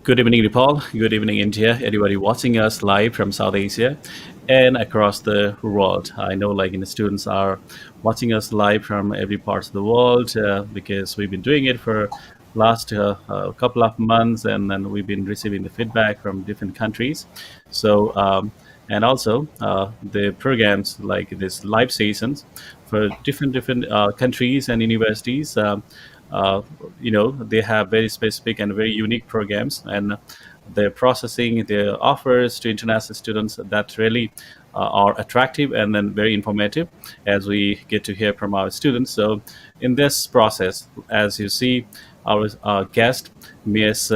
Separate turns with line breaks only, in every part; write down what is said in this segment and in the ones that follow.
Good evening, Nepal. Good evening, India. Everybody watching us live from South Asia and across the world. I know, the students are watching us live from every part of the world because we've been doing it for last couple of months, and then we've been receiving the feedback from different countries. So, and also the programs like this live sessions for different countries and universities. Uh, they have very specific and very unique programs, and they're processing their offers to international students that really are attractive and then very informative as we get to hear from our students. So in this process, as you see, our guest, Ms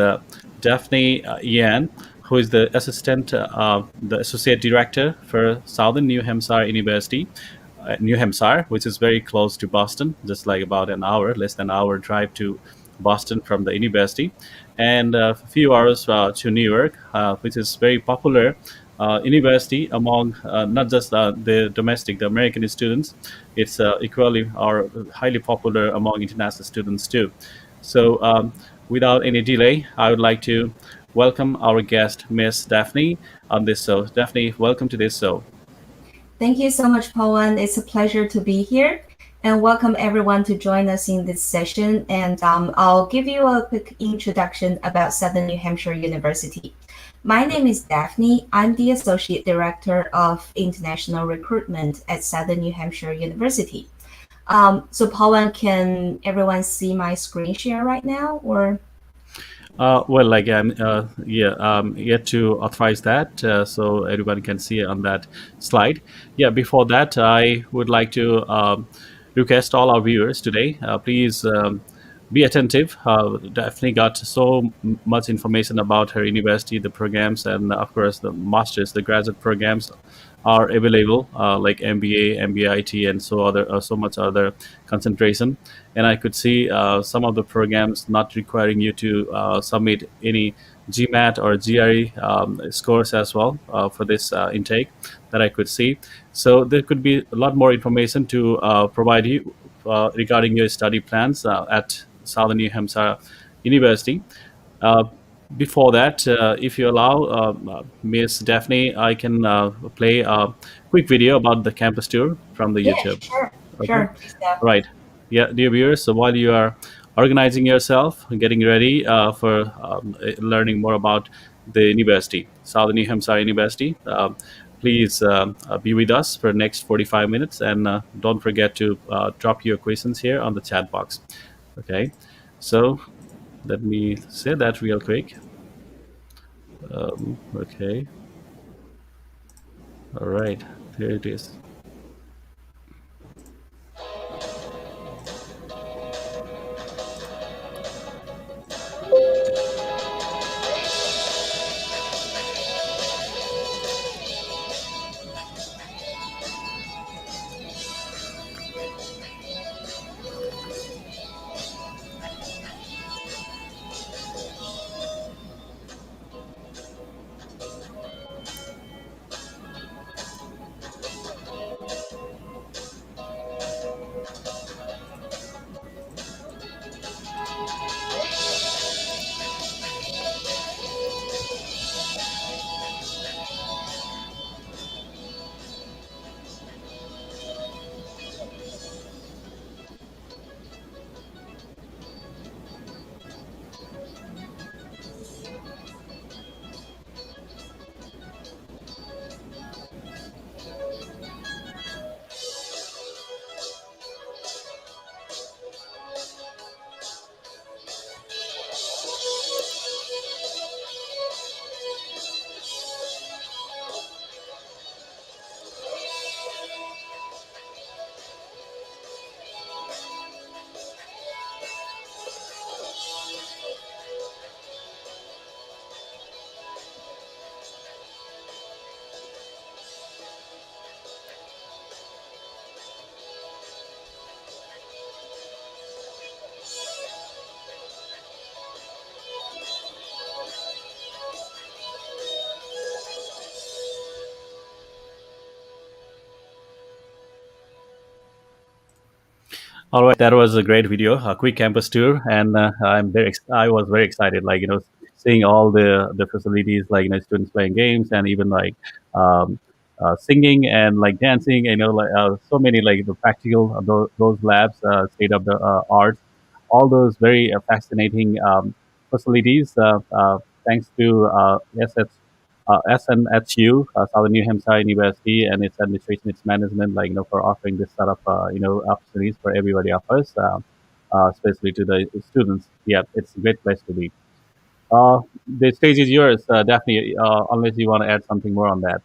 Daphne Yan, who is the associate director for Southern New Hampshire University, New Hampshire, which is very close to Boston, just like about an hour, less than an hour drive to Boston from the university, and a few hours to New York, which is very popular university among not just the American students. It's equally or highly popular among international students too. So, without any delay, I would like to welcome our guest, Miss Daphne, on this show. Daphne, welcome to this show.
Thank you so much, Pawan. It's a pleasure to be here and welcome everyone to join us in this session. And I'll give you a quick introduction about Southern New Hampshire University. My name is Daphne. I'm the Associate Director of International Recruitment at Southern New Hampshire University. So, Pawan, can everyone see my screen share right now? Or
Well, yet to authorize that, so everyone can see on that slide. Yeah, before that, I would like to request all our viewers today, please be attentive. Definitely got much information about her university, the programs, and of course the masters, the graduate programs are available, like MBA, MBIT, and so much other concentration. And I could see some of the programs not requiring you to submit any GMAT or GRE scores as well for this intake that I could see. So there could be a lot more information to provide you regarding your study plans at Southern New Hampshire University. Uh, Before that, if you allow, Ms. Daphne, I can play a quick video about the campus tour from the
yeah,
YouTube. Okay.
sure, please, Steph.
Right. Yeah, dear viewers, so while you are organizing yourself, getting ready for learning more about the university, Southern New Hampshire University, please be with us for the next 45 minutes, and don't forget to drop your questions here on the chat box. Okay. So let me say that real quick. Okay. All right. Here it is. All right, that was a great video, a quick campus tour, and I was very excited. Like, seeing all the facilities, like students playing games, and even like um, singing and like dancing. Like so many like the practical those labs, state of the art, all those very fascinating facilities. Thanks to SNHU, Southern New Hampshire University, and its administration, its management, like for offering this sort of opportunities for everybody of us, especially to the students. Yeah, it's a great place to be. The stage is yours, Daphne. Unless you want to add something more on that.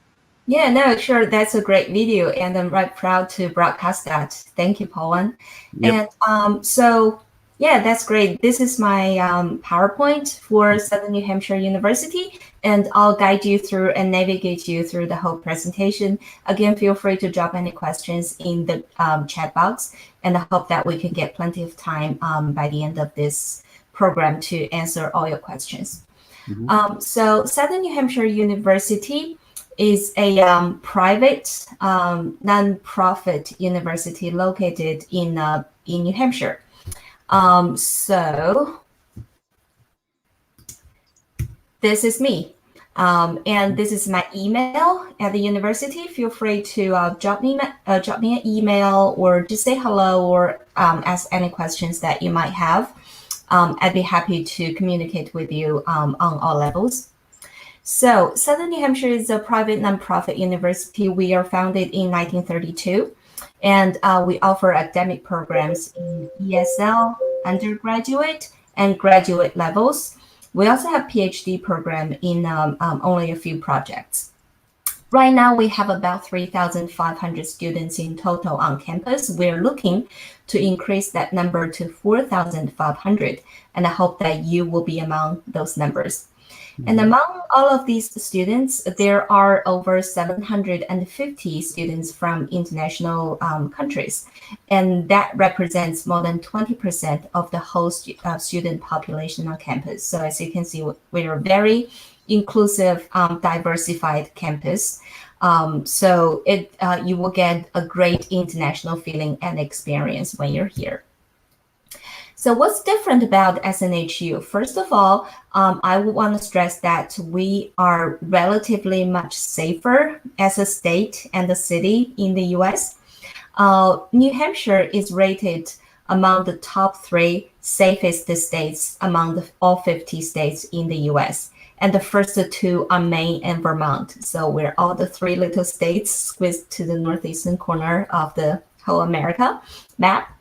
Yeah, no, sure. That's a great video, and I'm right proud to broadcast that. Thank you, Pawan.
Yep.
And so, yeah, that's great. This is my PowerPoint for Southern New Hampshire University, and I'll guide you through and navigate you through the whole presentation. Again, feel free to drop any questions in the chat box, and I hope that we can get plenty of time by the end of this program to answer all your questions. So, Southern New Hampshire University is a private non-profit university located in New Hampshire. So this is me, and this is my email at the university. Feel free to drop me an email or just say hello or ask any questions that you might have. I'd be happy to communicate with you on all levels. So Southern New Hampshire is a private nonprofit university. We are founded in 1932, and we offer academic programs in ESL, undergraduate, and graduate levels. We also have PhD program in only a few projects. Right now, we have about 3,500 students in total on campus. We're looking to increase that number to 4,500, and I hope that you will be among those numbers. And among all of these students, there are over 750 students from international countries. And that represents more than 20% of the whole student population on campus. So as you can see, we're a very inclusive, diversified campus. So you will get a great international feeling and experience when you're here. So what's different about SNHU? First of all, I would want to stress that we are relatively much safer as a state and a city in the US. New Hampshire is rated among the top 3 safest states among all 50 states in the US. And the first 2 are Maine and Vermont. So we're all the 3 little states squeezed to the northeastern corner of the whole America map.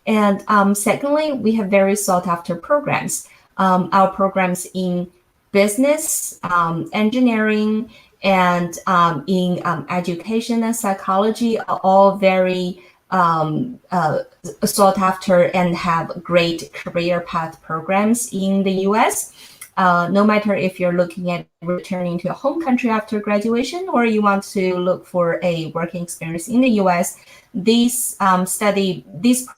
And secondly, we have very sought after programs. Our programs in business, engineering, and in education and psychology are all very sought after and have great career path programs in the US. No matter if you're looking at returning to your home country after graduation or you want to look for a working experience in the US, these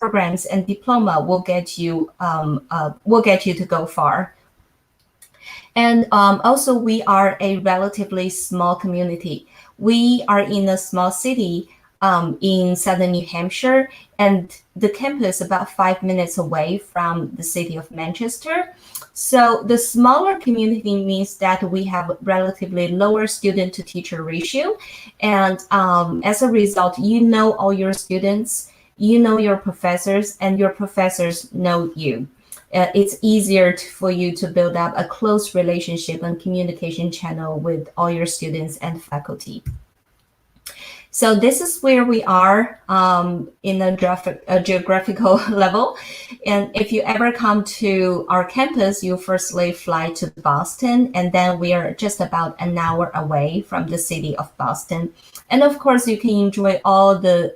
programs and diploma will get you to go far. And also, we are a relatively small community. We are in a small city in southern New Hampshire, and the campus about 5 minutes away from the city of Manchester. So the smaller community means that we have relatively lower student to teacher ratio. And as a result, you know all your students, you know your professors, and your professors know you. It's easier for you to build up a close relationship and communication channel with all your students and faculty. So this is where we are in a geographical level. And if you ever come to our campus, you firstly fly to Boston, and then we are just about an hour away from the city of Boston. And of course, you can enjoy all the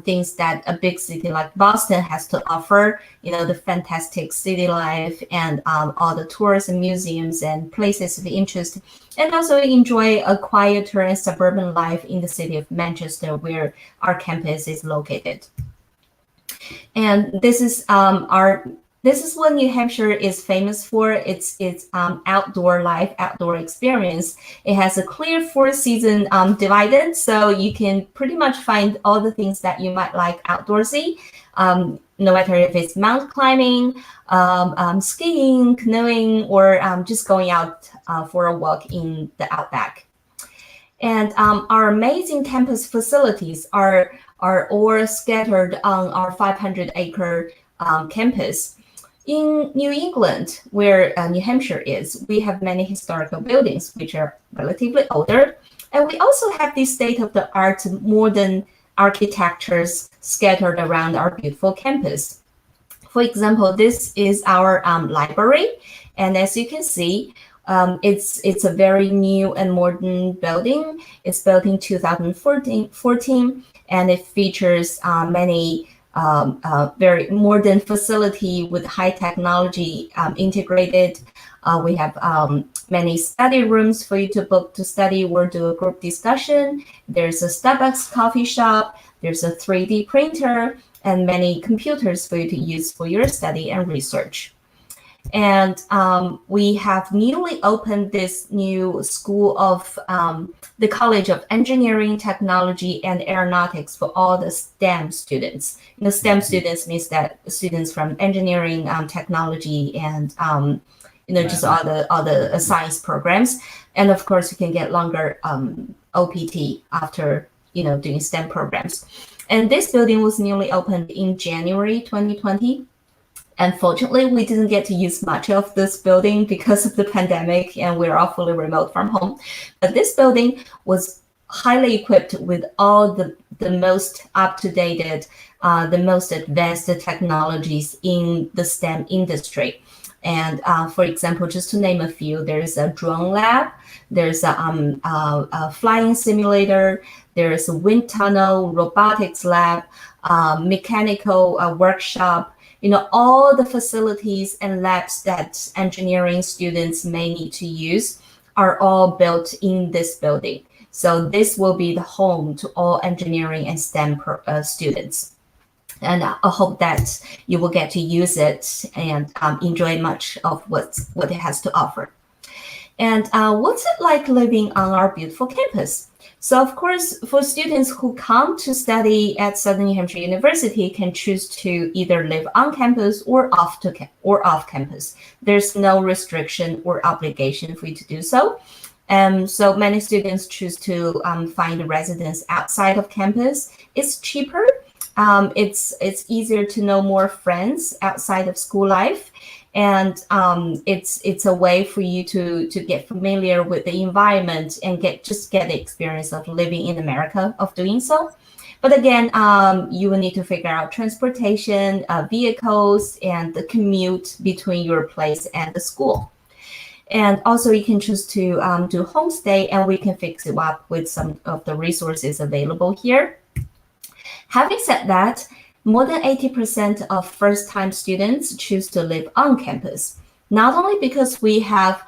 things that a big city like Boston has to offer, the fantastic city life and all the tours and museums and places of interest, and also enjoy a quieter and suburban life in the city of Manchester, where our campus is located. And this is our This is what New Hampshire is famous for. It's outdoor life, outdoor experience. It has a clear four-season divided, so you can pretty much find all the things that you might like outdoorsy, no matter if it's mountain climbing, skiing, canoeing, or just going out for a walk in the outback. And our amazing campus facilities are all scattered on our 500-acre campus. In New England, where New Hampshire is, we have many historical buildings which are relatively older. And we also have these state-of-the-art modern architectures scattered around our beautiful campus. For example, this is our library. And as you can see, it's a very new and modern building. It's built in 2014, and it features many very modern facility with high technology integrated. We have many study rooms for you to book to study or do a group discussion. There's a Starbucks coffee shop. There's a 3D printer and many computers for you to use for your study and research. And we have newly opened this new school of the College of Engineering, Technology, and Aeronautics for all the STEM students. STEM students means that students from engineering, technology, and just all the science programs. And of course, you can get longer OPT after doing STEM programs. And this building was newly opened in January 2020. Unfortunately, we didn't get to use much of this building because of the pandemic, and we're all fully remote from home. But this building was highly equipped with all the most up-to-date, the most advanced technologies in the STEM industry. And for example, just to name a few, there's a drone lab, there's a flying simulator, there's a wind tunnel, robotics lab, mechanical workshop. All the facilities and labs that engineering students may need to use are all built in this building. So this will be the home to all engineering and STEM students. And I hope that you will get to use it and enjoy much of what it has to offer. And what's it like living on our beautiful campus? So of course, for students who come to study at Southern New Hampshire University can choose to either live on campus or off campus. There's no restriction or obligation for you to do so. So many students choose to find a residence outside of campus. It's cheaper. It's easier to know more friends outside of school life. And it's a way for you to get familiar with the environment and get the experience of living in America, of doing so. But again, you will need to figure out transportation, vehicles, and the commute between your place and the school. And also you can choose to do homestay, and we can fix it up with some of the resources available here. Having said that, more than 80% of first-time students choose to live on campus, not only because we have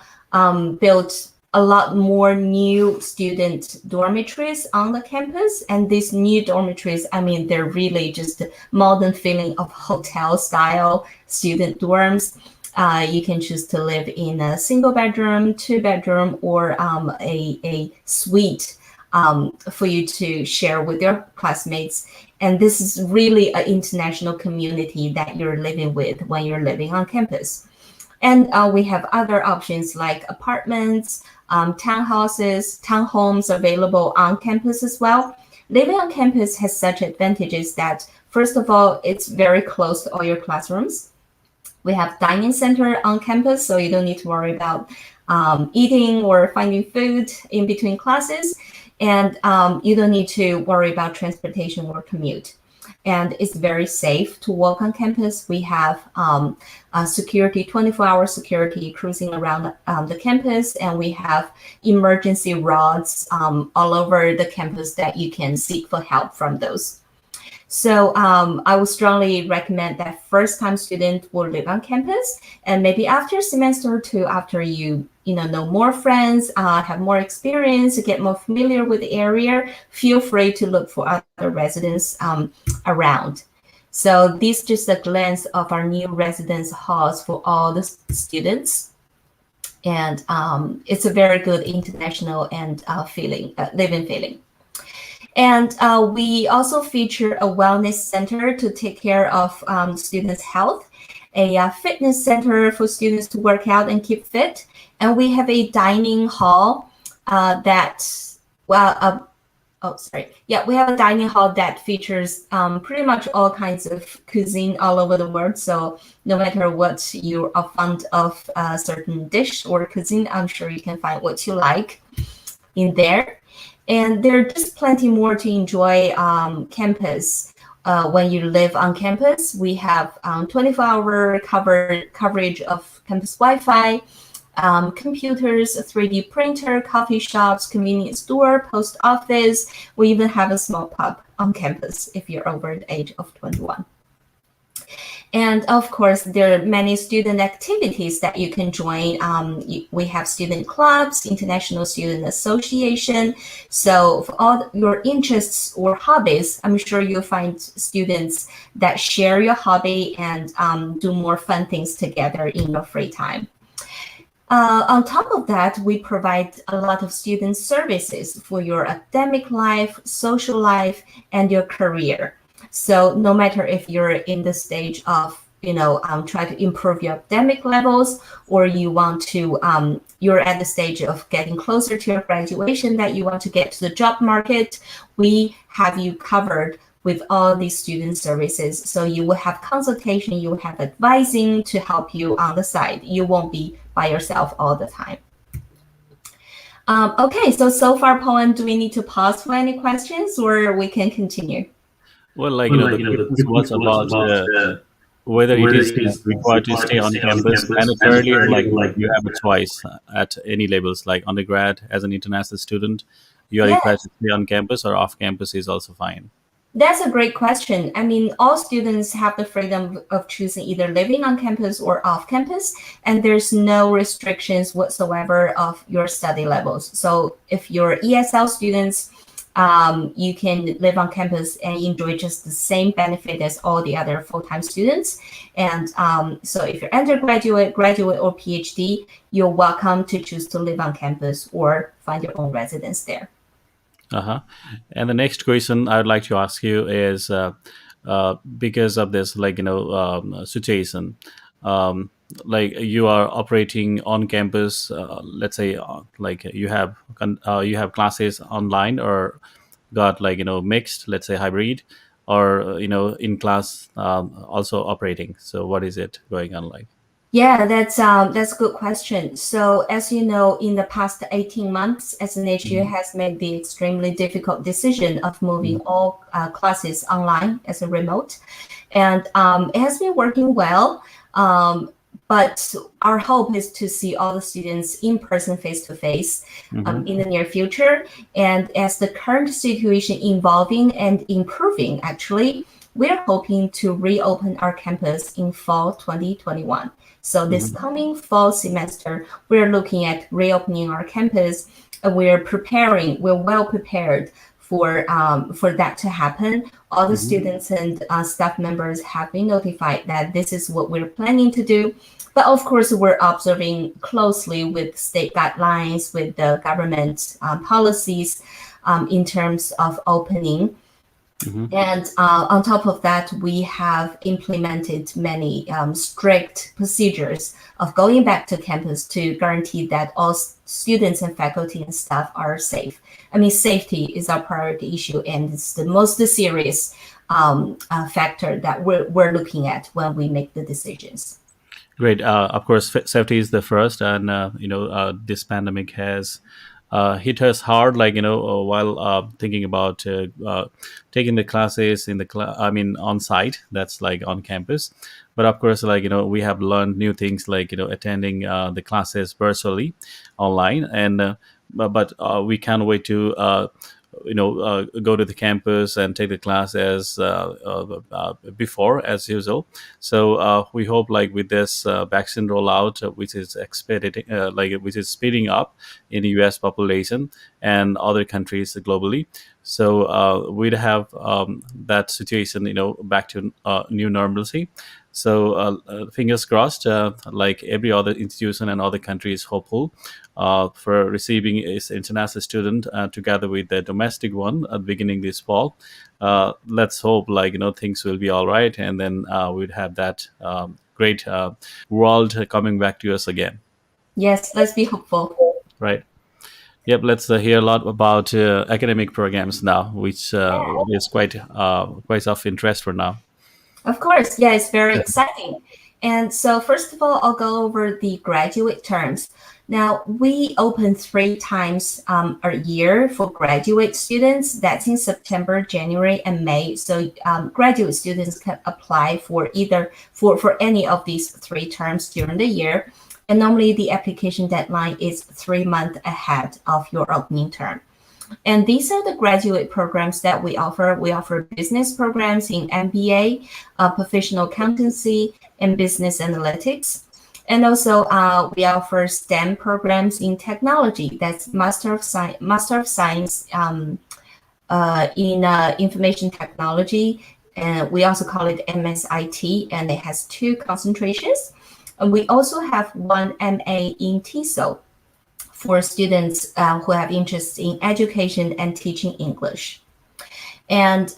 built a lot more new student dormitories on the campus, and these new dormitories, they're really just modern feeling of hotel-style student dorms. You can choose to live in a single bedroom, two bedroom, or a suite for you to share with your classmates. And this is really an international community that you're living with when you're living on campus. And we have other options like apartments, townhouses, townhomes available on campus as well. Living on campus has such advantages that, first of all, it's very close to all your classrooms. We have dining center on campus, so you don't need to worry about eating or finding food in between classes. And you don't need to worry about transportation or commute. And it's very safe to walk on campus. We have security, 24-hour security cruising around the campus, and we have emergency rods all over the campus that you can seek for help from those. So I would strongly recommend that first-time students will live on campus, and maybe after a semester or two, after you know more friends, have more experience, get more familiar with the area, feel free to look for other residents around. So this is just a glance of our new residence halls for all the students. And it's a very good international and living feeling. And we also feature a wellness center to take care of students' health, a fitness center for students to work out and keep fit, and we have a dining hall we have a dining hall that features pretty much all kinds of cuisine all over the world. So no matter what you are fond of a certain dish or cuisine, I'm sure you can find what you like in there. And there are just plenty more to enjoy campus. When you live on campus, we have 24-hour coverage of campus Wi-Fi, computers, a 3D printer, coffee shops, convenience store, post office. We even have a small pub on campus if you're over the age of 21. And of course, there are many student activities that you can join. We have student clubs, International Student Association. So for all your interests or hobbies, I'm sure you'll find students that share your hobby and do more fun things together in your free time. On top of that, we provide a lot of student services for your academic life, social life, and your career. So no matter if you're in the stage of, try to improve your academic levels, or you want to, you're at the stage of getting closer to your graduation that you want to get to the job market, we have you covered with all these student services. So you will have consultation, you will have advising to help you on the side. You won't be by yourself all the time. Okay, so far, Paul, do we need to pause for any questions or we can continue?
Well, the question was about whether it is required to stay on campus mandatorily, or you have a choice at any levels, like undergrad as an international student, you are required to stay on campus, or off campus is also fine.
That's a great question. I mean, all students have the freedom of choosing either living on campus or off campus, and there's no restrictions whatsoever of your study levels. So if you're ESL students, you can live on campus and enjoy just the same benefit as all the other full-time students. And so if you're undergraduate, graduate, or PhD, you're welcome to choose to live on campus or find your own residence there.
And the next question I would like to ask you is, because of this, situation, you are operating on campus. Let's say, you have classes online, or got mixed, let's say hybrid, or in class also operating. So what is it going on like?
Yeah, that's a good question. So as you know, in the past 18 months, SNHU has made the extremely difficult decision of moving all classes online as a remote. And it has been working well, but our hope is to see all the students in person, face-to-face in the near future. And as the current situation evolving and improving, actually, we're hoping to reopen our campus in fall 2021. So this coming fall semester, we're looking at reopening our campus. We're well prepared for that to happen. All the students and staff members have been notified that this is what we're planning to do. But of course, we're observing closely with state guidelines, with the government policies in terms of opening. And on top of that, we have implemented many strict procedures of going back to campus to guarantee that all students and faculty and staff are safe. I mean, safety is our priority issue, and it's the most serious factor that we're looking at when we make the decisions.
Great. Of course, safety is the first, and this pandemic has hit us hard, while thinking about taking the classes in on site, that's like on campus. But of course, we have learned new things, attending the classes virtually online, and but we can't wait to go to the campus and take the class as before as usual. So we hope, like, with this vaccine rollout, which is expediting, which is speeding up in the U.S. population and other countries globally. So we'd have that situation, back to new normalcy. So fingers crossed, like every other institution and other countries hopeful for receiving its international student together with the domestic one beginning this fall. Let's hope, like, things will be all right, and then we'd have that great world coming back to us again.
Yes, let's be hopeful.
Right. Yep. Let's hear a lot about academic programs now, which is quite of interest for now.
Of course, yeah, it's very exciting. And so first of all, I'll go over the graduate terms. Now, we open 3 times a year for graduate students. That's in September, January, and May. So graduate students can apply for either for any of these 3 terms during the year. And normally the application deadline is 3 months ahead of your opening term. And these are the graduate programs that we offer. We offer business programs in MBA, professional accountancy, and business analytics. And also we offer STEM programs in technology. That's Master of Science in Information Technology. And we also call it MSIT, and it has 2 concentrations. And we also have 1 MA in TESOL for students who have interest in education and teaching English. And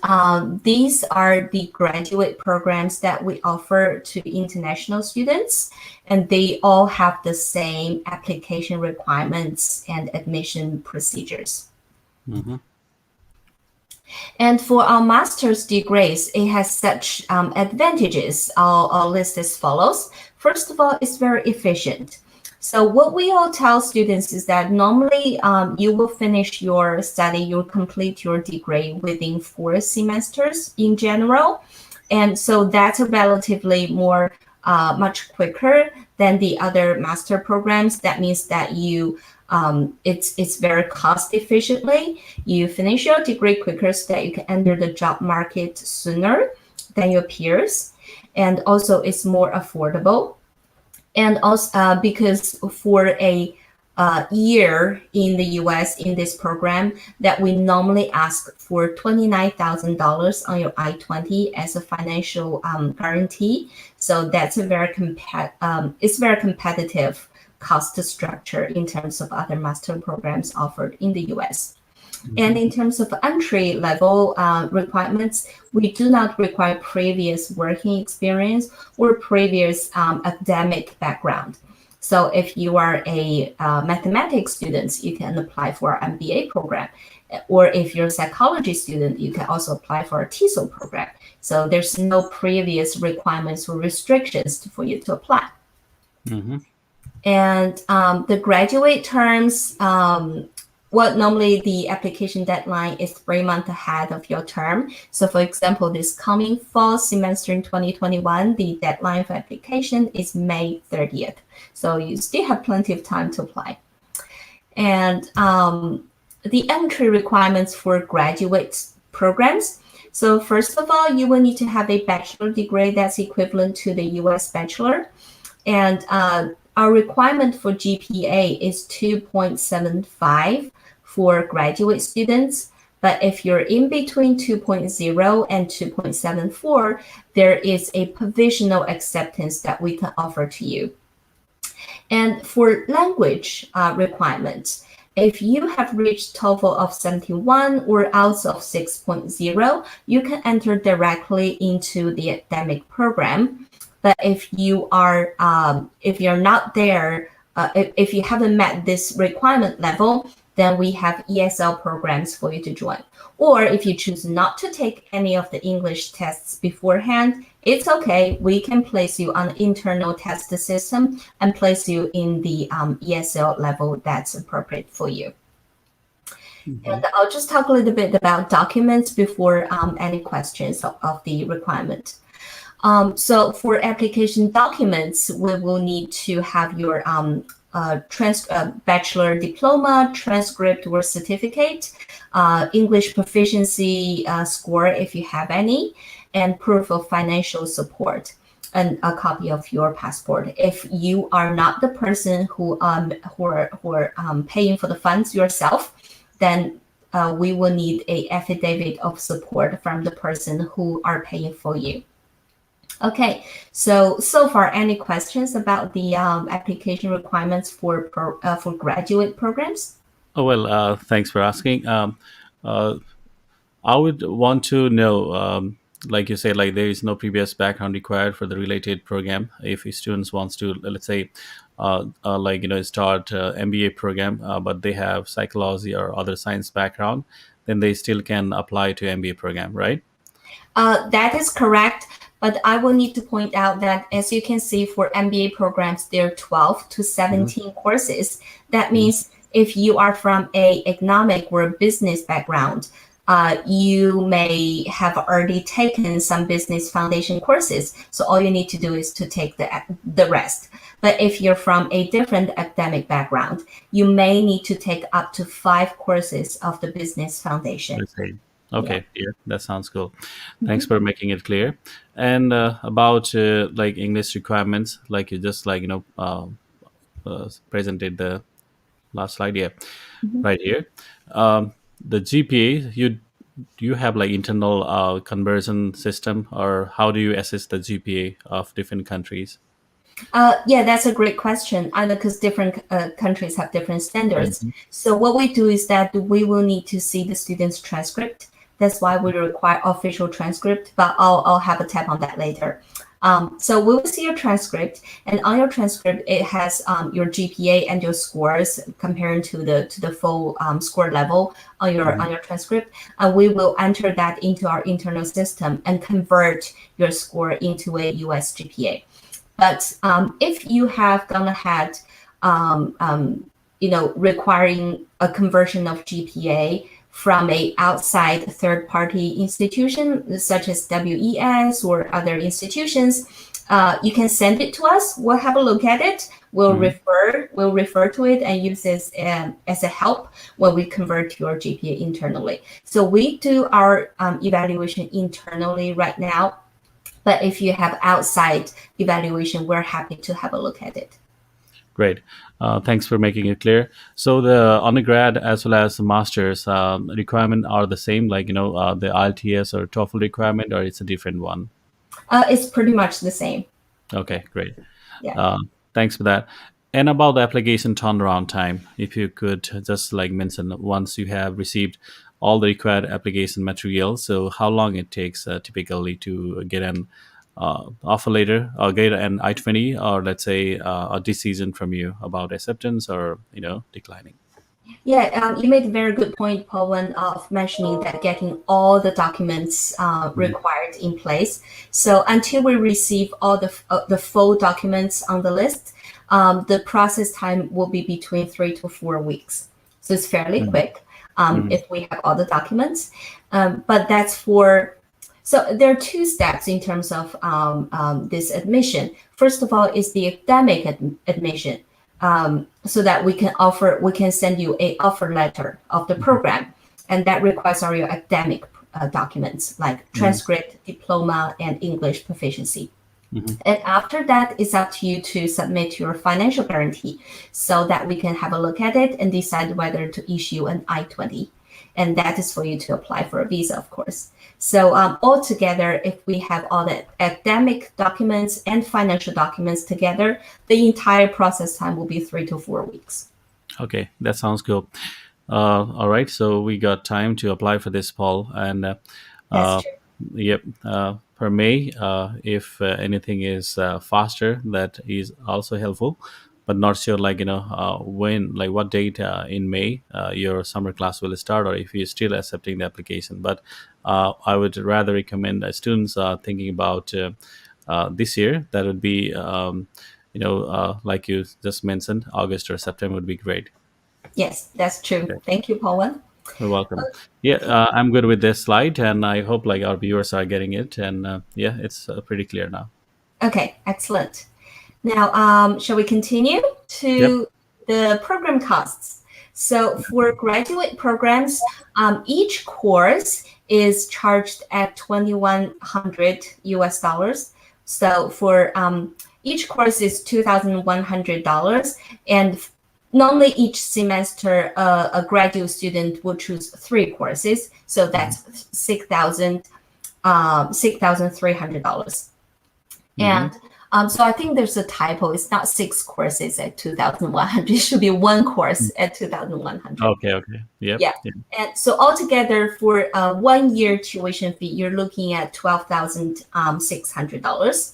these are the graduate programs that we offer to international students, and they all have the same application requirements and admission procedures.
Mm-hmm.
And for our master's degrees, it has such advantages. I'll list as follows. First of all, it's very efficient. So what we all tell students is that normally you will finish your study, you'll complete your degree within 4 semesters in general. And so that's relatively more, much quicker than the other master programs. That means that it's very cost efficiently. You finish your degree quicker so that you can enter the job market sooner than your peers. And also it's more affordable. And also because for a year in the US in this program, that we normally ask for $29,000 on your I-20 as a financial guarantee. So that's a very competitive cost structure in terms of other master programs offered in the US. And in terms of entry level requirements, we do not require previous working experience or previous academic background. So if you are a mathematics student, you can apply for our MBA program. Or if you're a psychology student, you can also apply for a TESOL program. So there's no previous requirements or restrictions for you to apply.
Mm-hmm.
And the graduate terms, normally the application deadline is 3 months ahead of your term. So for example, this coming fall semester in 2021, the deadline for application is May 30th. So you still have plenty of time to apply. And the entry requirements for graduate programs. So first of all, you will need to have a bachelor degree that's equivalent to the US bachelor. And our requirement for GPA is 2.75 for graduate students. But if you're in between 2.0 and 2.74, there is a provisional acceptance that we can offer to you. And for language requirements, if you have reached TOEFL of 71 or IELTS of 6.0, you can enter directly into the academic program. But if you are, if you're not there, if you haven't met this requirement level, then we have ESL programs for you to join. Or if you choose not to take any of the English tests beforehand, it's okay. We can place you on the internal test system and place you in the ESL level that's appropriate for you. Mm-hmm. And I'll just talk a little bit about documents before any questions of the requirement. So for application documents, we will need to have your bachelor diploma, transcript or certificate, English proficiency score if you have any, and proof of financial support, and a copy of your passport. If you are not the person who are paying for the funds yourself, then we will need a affidavit of support from the person who are paying for you. Okay, so far, any questions about the application requirements for graduate programs?
Oh, well, thanks for asking. Uh, I would want to know, like you say, like there is no previous background required for the related program. If a student wants to, let's say, start MBA program, but they have psychology or other science background, then they still can apply to MBA program, right?
That is correct, but I will need to point out that, as you can see, for MBA programs, there are 12 to
Hmm.
17 courses. That
Hmm.
means if you are from a economic or business background, you may have already taken some business foundation courses. So all you need to do is to take the rest. But if you're from a different academic background, you may need to take up to 5 courses of the business foundation.
Let's say.
Yeah.
Okay, yeah, that sounds cool. Thanks
Mhm.
for making it clear. And about like English requirements, like you just presented the last slide, yeah,
Mhm.
right here. The GPA, do you have like internal conversion system, or how do you assess the GPA of different countries?
Yeah, that's a great question. I know because different countries have different standards.
Hmm.
So what we do is that we will need to see the student's transcript. That's why we require official transcript, but I'll have a tab on that later. So we will see your transcript, and on your transcript, it has your GPA and your scores comparing to the full score level on
Hmm.
your transcript. And we will enter that into our internal system and convert your score into a US GPA. But if you have gone ahead, requiring a conversion of GPA from a outside third-party institution, such as WES or other institutions, you can send it to us. We'll have a look at it.
Hmm.
We'll refer to it and use this as a help when we convert your GPA internally. So we do our evaluation internally right now, but if you have outside evaluation, we're happy to have a look at it.
Great. Thanks for making it clear. So the undergrad as well as the master's requirement are the same, like the IELTS or TOEFL requirement, or it's a different one.
It's pretty much the same.
Okay, great.
Yeah.
Uh, Thanks for that. And about the application turnaround time, if you could just like mention once you have received all the required application material, so how long it takes typically to get an offer letter or get an I-20, or let's say a decision from you about acceptance or declining.
Yeah, you made a very good point, Pawan, of mentioning that getting all the documents
Mhm.
required in place. So until we receive all the full documents on the list, the process time will be between 3 to 4 weeks. So it's fairly
Mhm.
quick
Mhm.
if we have all the documents. But that's for so there are two steps in terms of this admission. First of all, is the academic admission, so that we can send you a offer letter of the
Mhm.
program, and that requires all your academic documents like
Mhm.
transcript, diploma, and English proficiency.
Mhm.
And after that, it's up to you to submit your financial guarantee so that we can have a look at it and decide whether to issue an I-20. And that is for you to apply for a visa, of course. So altogether, if we have all the academic documents and financial documents together, the entire process time will be 3 to 4 weeks.
Okay, that sounds good. All right, so we got time to apply for this, Paul, and
That's
uh,
true.
yep. For May, if anything is faster, that is also helpful. But not sure, like when, like what date in May your summer class will start, or if you're still accepting the application. But I would rather recommend students thinking about this year. That would be, like you just mentioned, August or September would be great.
Yes, that's true.
Okay.
Thank you, Pawan.
You're welcome. Yeah, I'm good with this slide, and I hope like our viewers are getting it. And yeah, it's pretty clear now.
Okay, excellent. Now, shall we continue
Yep.
to? the program costs. So for graduate programs, each course is charged at $2,100 US. So for each course is $2,100, and normally each semester a graduate student will choose 3 courses. So that's $6,300. And so I think there's a typo. It's not 6 courses at 2,100. It should be 1 course at 2,100.
Okay. Yep.
Yeah. And so altogether for a 1 year tuition fee, you're looking at $12,600.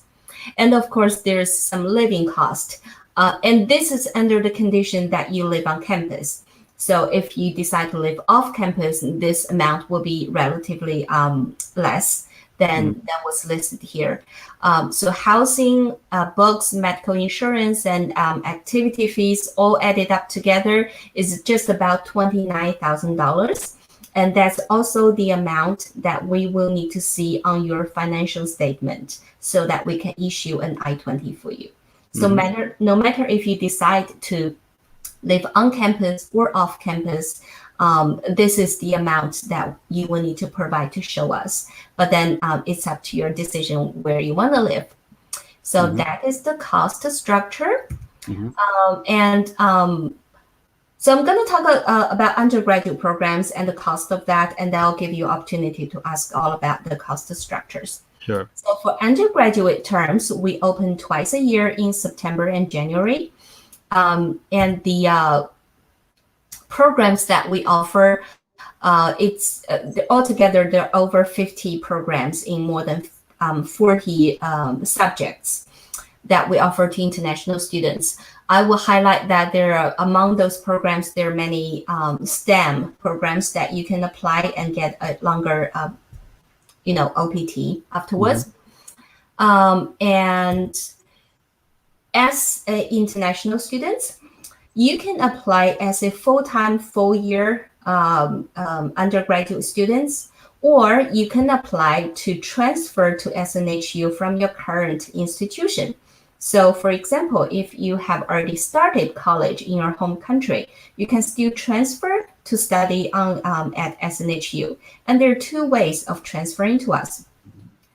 And of course, there's some living cost. And this is under the condition that you live on campus. So if you decide to live off campus, this amount will be relatively less than was listed here. So housing, books, medical insurance, and activity fees all added up together is just about $29,000. And that's also the amount that we will need to see on your financial statement so that we can issue an I-20 for you. So no matter if you decide to live on campus or off campus, this is the amount that you will need to provide to show us. But then it's up to your decision where you want to live. So that is the cost structure. So I'm going to talk about undergraduate programs and the cost of that, and then I'll give you opportunity to ask all about the cost structures.
Sure.
So for undergraduate terms, we open twice a year in September and January. And the programs that we offer, altogether there are over 50 programs in more than 40 subjects that we offer to international students. I will highlight that there are, among those programs, there are many STEM programs that you can apply and get a longer, OPT afterwards. And as international students, you can apply as a full-time, full-year undergraduate students, or you can apply to transfer to SNHU from your current institution. So for example, if you have already started college in your home country, you can still transfer to study at SNHU. And there are 2 ways of transferring to us.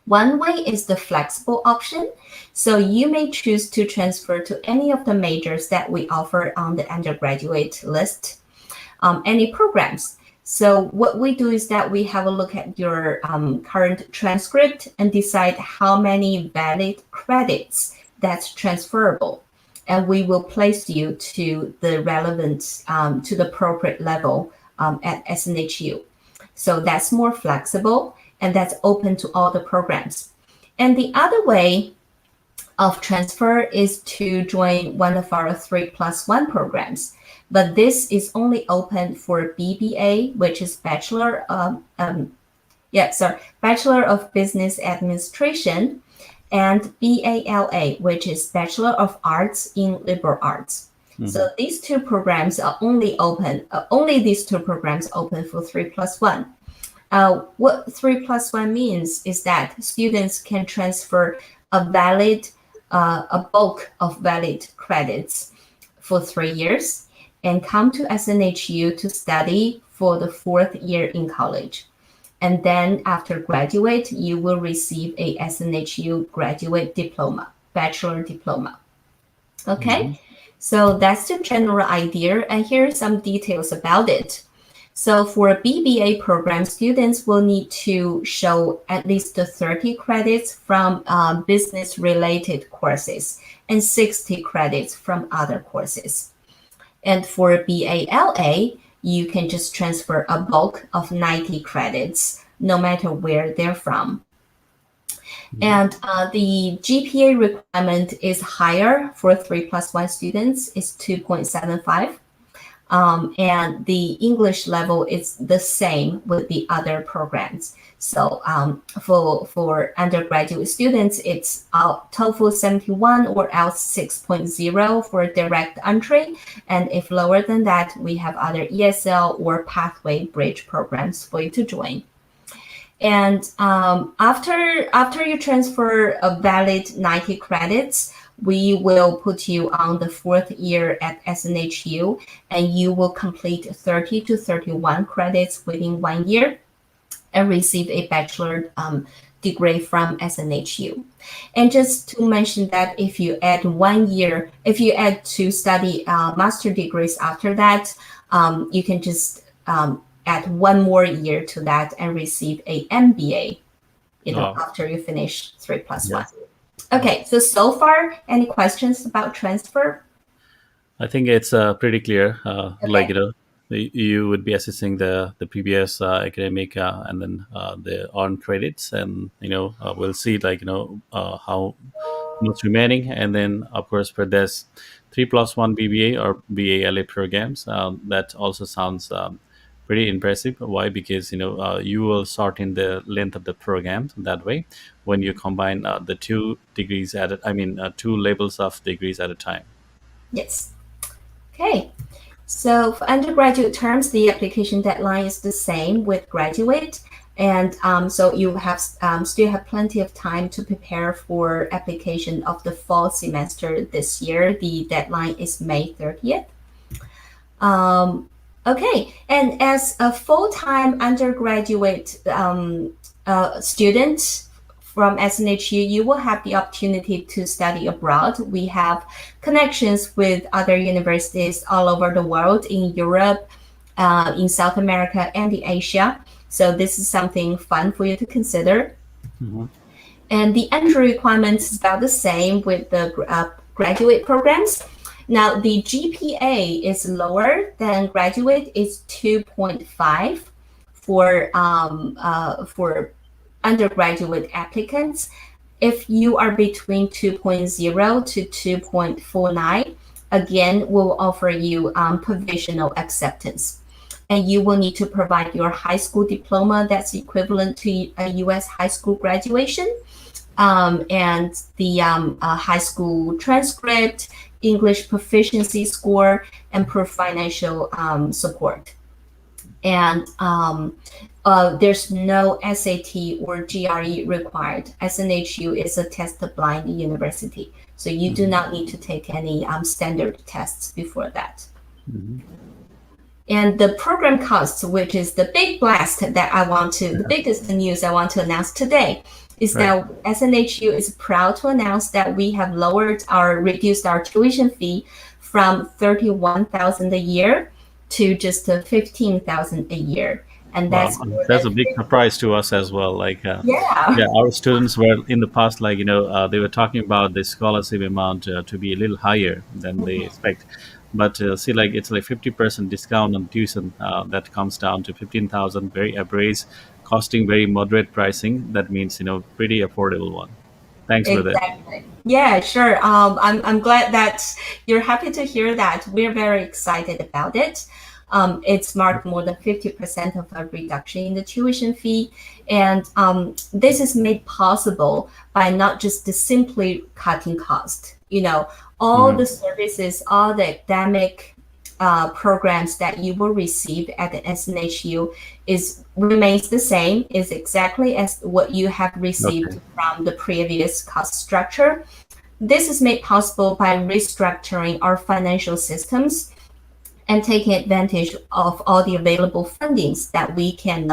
One way is the flexible option. So you may choose to transfer to any of the majors that we offer on the undergraduate list, any programs. So what we do is that we have a look at your current transcript and decide how many valid credits that's transferable. And we will place you to the relevant, to the appropriate level at SNHU. So that's more flexible, and that's open to all the programs. And the other way of transfer is to join one of our 3+1 programs. But this is only open for BBA, which is Bachelor of Business Administration, and BALA, which is Bachelor of Arts in Liberal Arts. So these 2 programs are only open, only these 2 programs open for 3+1. What 3+1 means is that students can transfer a bulk of valid credits for 3 years and come to SNHU to study for the 4th year in college. And then after graduate, you will receive a SNHU graduate diploma, bachelor diploma. Okay, so that's the general idea. And here are some details about it. So for a BBA program, students will need to show at least 30 credits from business-related courses and 60 credits from other courses. And for BALA, you can just transfer a bulk of 90 credits, no matter where they're from. And the GPA requirement is higher for 3+1 students, it's 2.75. And the English level is the same with the other programs. So for undergraduate students, it's TOEFL 71 or IELTS 6.0 for direct entry. And if lower than that, we have other ESL or pathway bridge programs for you to join. And after you transfer a valid 90 credits, we will put you on the fourth year at SNHU, and you will complete 30 to 31 credits within 1 year and receive a bachelor degree from SNHU. And just to mention that if you add 1 year, if you add to study master degrees after that, you can just add 1 more year to that and receive a MBA,
Oh,
after you finish 3+1.
yeah.
Okay, so far, any questions about transfer?
I think it's pretty clear. Like
Okay.
you would be assessing the previous academic and then the earned credits, and we'll see like how much remaining, and then of course for this 3+1 BBA or BALA programs. That also sounds pretty impressive. Why? Because you will shorten the length of the program that way when you combine the two degrees at I mean two levels of degrees at a time.
Yes. Okay. So for undergraduate terms, the application deadline is the same with graduate. And so you have still have plenty of time to prepare for application of the fall semester this year. The deadline is May 30th. Um, okay, and as a full-time undergraduate student from SNHU, you will have the opportunity to study abroad. We have connections with other universities all over the world in Europe, in South America, and in Asia. So this is something fun for you to consider.
Mhm.
And the entry requirements is about the same with the graduate programs. Now the GPA is lower than graduate. It's 2.5 for undergraduate applicants. If you are between 2.0 to 2.49, again, we'll offer you provisional acceptance. And you will need to provide your high school diploma that's equivalent to a US high school graduation, and the high school transcript, English proficiency score, and proof financial support. And there's no SAT or GRE required. SNHU is a test blind university, so you do
Mhm.
not need to take any standard tests before that.
Mhm.
And the program costs, which is the big blast that the
Yeah.
biggest news I want to announce today, is
Right.
that SNHU is proud to announce that we have reduced our tuition fee from 31,000 a year to just 15,000 a year. And
Wow,
that's more
that's
than
a big
50.
surprise to us as well. Like,
Yeah.
yeah, our students were in the past, like, they were talking about the scholarship amount to be a little higher than they expect. But see, like, it's like 50% discount on tuition that comes down to 15,000, very average, costing very moderate pricing. That means, pretty affordable one. Thanks for that.
Exactly. Yeah, sure. I'm glad that you're happy to hear that. We're very excited about it. It's marked more than 50% of a reduction in the tuition fee. And this is made possible by not just the simply cutting cost. All
Mhm.
the services, all the academic programs that you will receive at the SNHU remains the same, is exactly as what you have received
Okay.
from the previous cost structure. This is made possible by restructuring our financial systems and taking advantage of all the available fundings that we can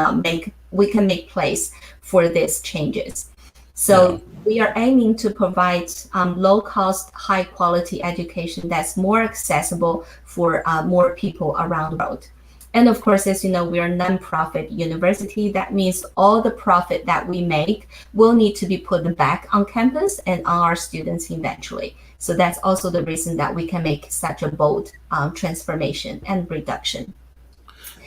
make place for these changes.
Yeah.
So we are aiming to provide low cost, high quality education that's more accessible for more people around the world. And of course, as you know, we are a nonprofit university. That means all the profit that we make will need to be put back on campus and on our students eventually. So that's also the reason that we can make such a bold transformation and reduction.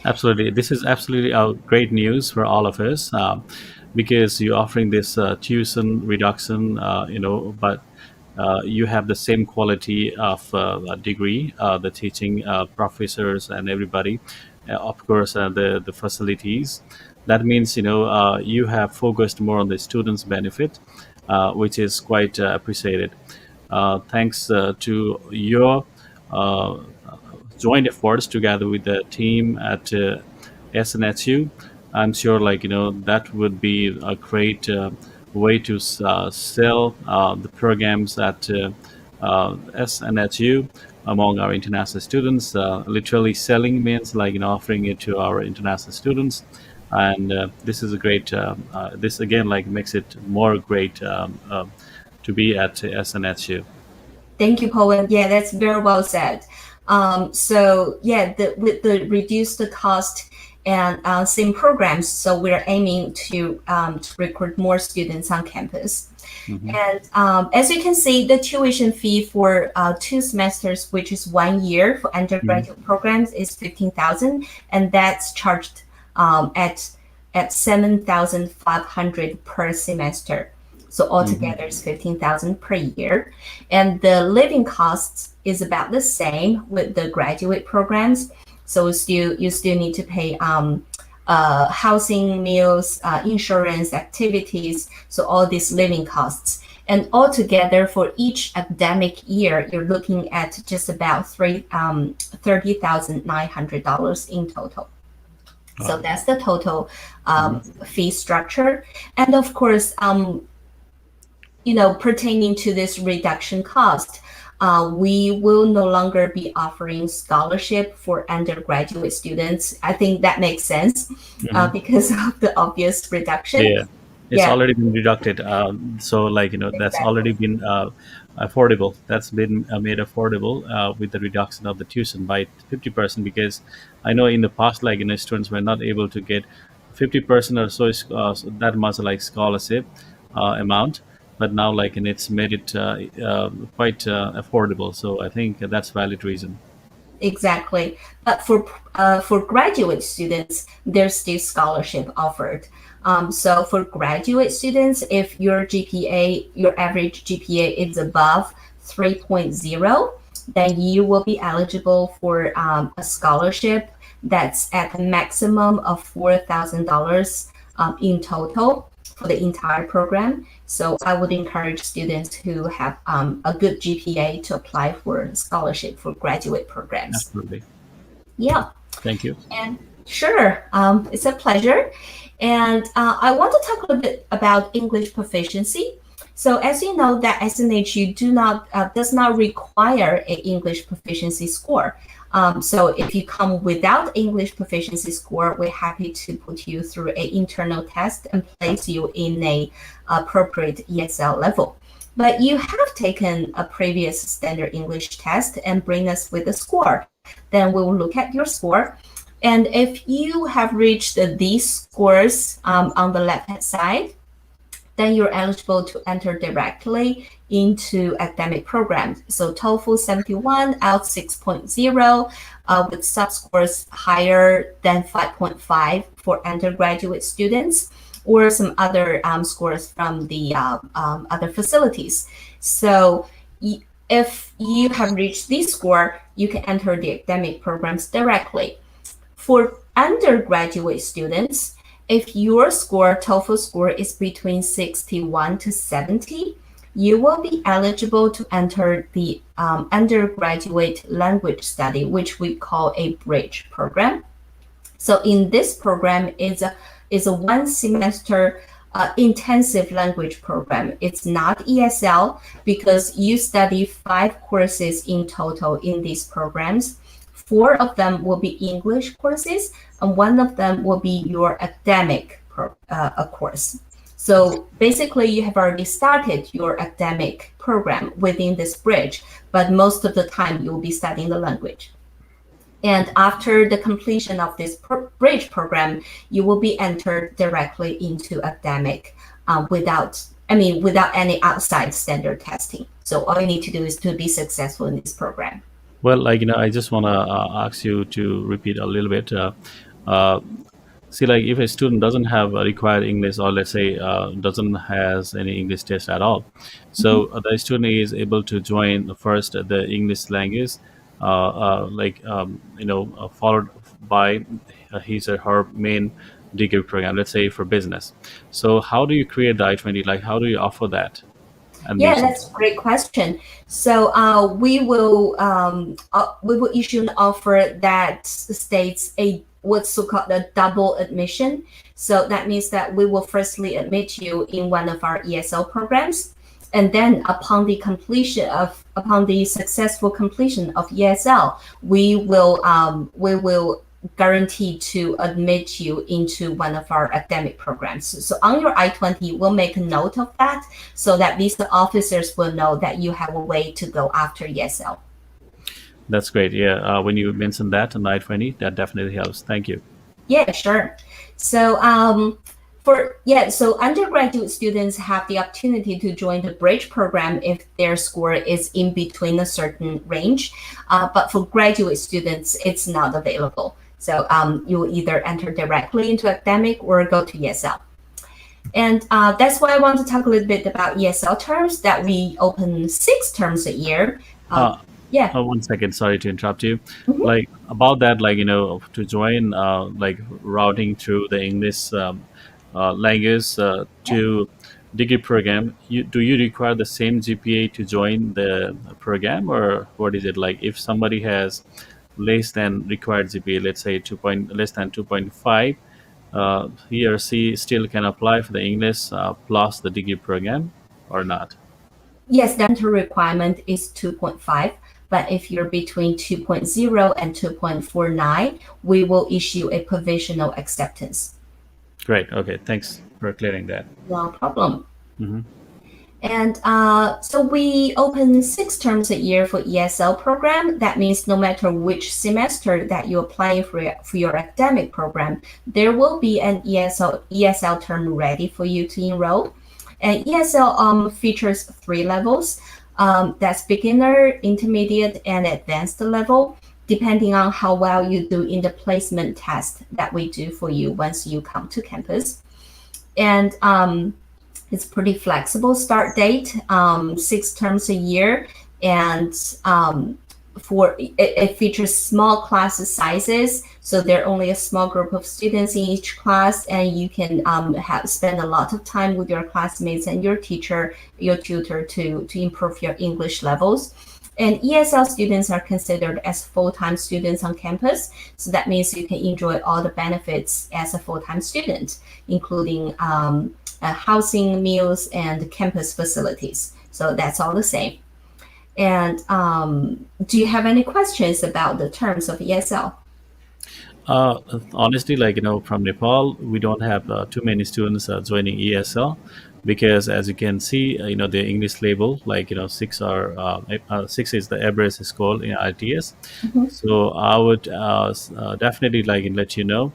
Absolutely. This is absolutely great news for all of us because you're offering this tuition reduction, but you have the same quality of degree, the teaching professors and everybody, of course, the facilities. That means, you have focused more on the students' benefit, which is quite appreciated. Thanks to your uh, joint efforts together with the team at SNHU. I'm sure, like that would be a great way to sell the programs at SNHU among our international students. Literally selling means like offering it to our international students, and this is a great. This again like makes it more great to be at SNHU.
Thank you, Poland. Yeah, that's very well said. So yeah, with the reduced cost and same programs, so we're aiming to recruit more students on campus.
Hmm.
And as you can see, the tuition fee for 2 semesters, which is 1 year for undergraduate programs, is 15,000, and that's charged at 7,500 per semester. So altogether, it's 15,000 per year, and the living costs is about the same with the graduate programs. So you still need to pay housing, meals, insurance, activities, so all these living costs. And altogether, for each academic year, you're looking at just about $30,900 in total. So
Wow.
that's the total fee structure. And of course, pertaining to this reduction cost, we will no longer be offering scholarship for undergraduate students. I think that makes sense
Mhm.
because of the obvious reduction.
Yeah, it's
Yeah,
already been deducted. So, like, that's already
exactly.
been affordable. That's been made affordable with the reduction of the tuition by 50%. Because I know in the past, like, students were not able to get 50% or so, so that much like scholarship amount. But now, like, and it's made it quite affordable. So I think that's valid reason.
Exactly. But for graduate students, there's still scholarship offered. So for graduate students, if your average GPA is above 3.0, then you will be eligible for a scholarship that's at a maximum of $4,000 in total for the entire program. So I would encourage students who have a good GPA to apply for scholarship for graduate programs.
Absolutely.
Yeah,
Thank you.
and sure, it's a pleasure. And I want to talk a little bit about English proficiency. So as you know, that SNHU does not require an English proficiency score. So if you come without English proficiency score, we're happy to put you through an internal test and place you in a appropriate ESL level. But you have taken a previous standard English test and bring us with a score. Then we will look at your score. And if you have reached these scores on the left-hand side, then you're eligible to enter directly into academic programs. So TOEFL 71, IELTS 6.0, with subscores higher than 5.5 for undergraduate students, or some other scores from the other facilities. So if you have reached this score, you can enter the academic programs directly. For undergraduate students, if your TOEFL score is between 61 to 70, you will be eligible to enter the undergraduate language study, which we call a bridge program. So in this program, is a 1 semester intensive language program. It's not ESL because you study 5 courses in total in these programs. 4 of them will be English courses, and 1 of them will be your academic course. So basically, you have already started your academic program within this bridge, but most of the time you will be studying the language. And after the completion of this bridge program, you will be entered directly into academic without any outside standard testing. So all you need to do is to be successful in this program.
Well, like, I just want to ask you to repeat a little bit. Uh, See, like, if a student doesn't have a required English, or let's say doesn't has any English test at all, so the student is able to join first the English language, followed by his or her main degree program. Let's say for business. So, how do you create the I-20? Like, how do you offer that
Yeah,
admission?
that's a great question. So we will issue an offer that states what's so-called a double admission. So that means that we will firstly admit you in one of our ESL programs, And then upon the successful completion of ESL, we will guarantee to admit you into one of our academic programs. So on your I-20, we'll make a note of that so that visa officers will know that you have a way to go after ESL.
That's great. Yeah, when you mentioned that on I-20, that definitely helps. Thank you.
Yeah, sure. So so undergraduate students have the opportunity to join the bridge program if their score is in between a certain range, but for graduate students, it's not available. So you will either enter directly into academic or go to ESL. And that's why I want to talk a little bit about ESL terms, that we open 6 terms a year. Yeah.
Oh, 1 second. Sorry to interrupt you.
Mhm.
Like about that, like, to join, like routing through the English language to degree program, do you require the same GPA to join the program, or what is it like? If somebody has less than required GPA, let's say less than 2.5, he or she still can apply for the English plus the degree program or not?
Yes, the entry requirement is 2.5, but if you're between 2.0 and 2.49, we will issue a provisional acceptance.
Great. Okay. Thanks for clearing that.
No problem.
Hmm.
And so we open 6 terms a year for ESL program. That means no matter which semester that you apply for your academic program, there will be an ESL term ready for you to enroll. And ESL features 3 levels. That's beginner, intermediate, and advanced level, depending on how well you do in the placement test that we do for you once you come to campus. And it's pretty flexible start date, 6 terms a year, and it features small class sizes, so there are only a small group of students in each class, and you can spend a lot of time with your classmates and your teacher, your tutor to improve your English levels. And ESL students are considered as full-time students on campus, so that means you can enjoy all the benefits as a full-time student, including housing, meals, and campus facilities. So that's all the same. And do you have any questions about the terms of ESL?
Honestly, like, from Nepal, we don't have too many students joining ESL because, as you can see, the English label, like, 6 is the average score in ITS.
Mhm.
So I would definitely like let you know,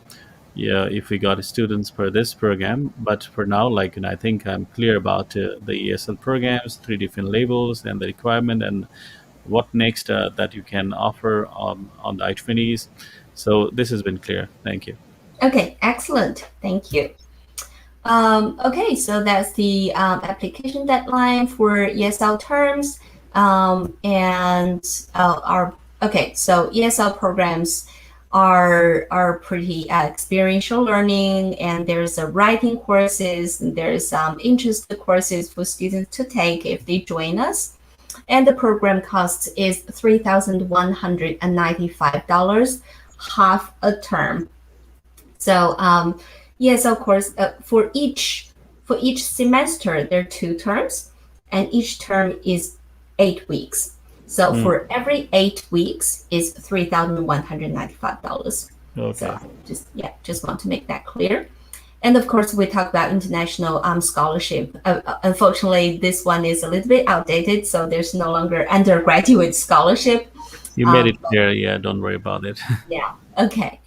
yeah, if we got students for this program. But for now, like, I think I'm clear about the ESL programs, 3 different labels, and the requirement, and what next that you can offer on the I-20s. So this has been clear. Thank you.
Okay, excellent. Thank you. Okay, so that's the application deadline for ESL terms. So ESL programs are pretty experiential learning, and there's a writing courses, and there's interest courses for students to take if they join us. And the program cost is $3,195, half a term. So yes, of course, for each semester there are 2 terms, and each term is 8 weeks. So for every 8 weeks is $3,195.
Okay.
So just want to make that clear. And of course, we talk about international scholarship. Unfortunately, this one is a little bit outdated, so there's no longer undergraduate scholarship.
You made it clear. Yeah, don't worry about it.
Yeah. Okay.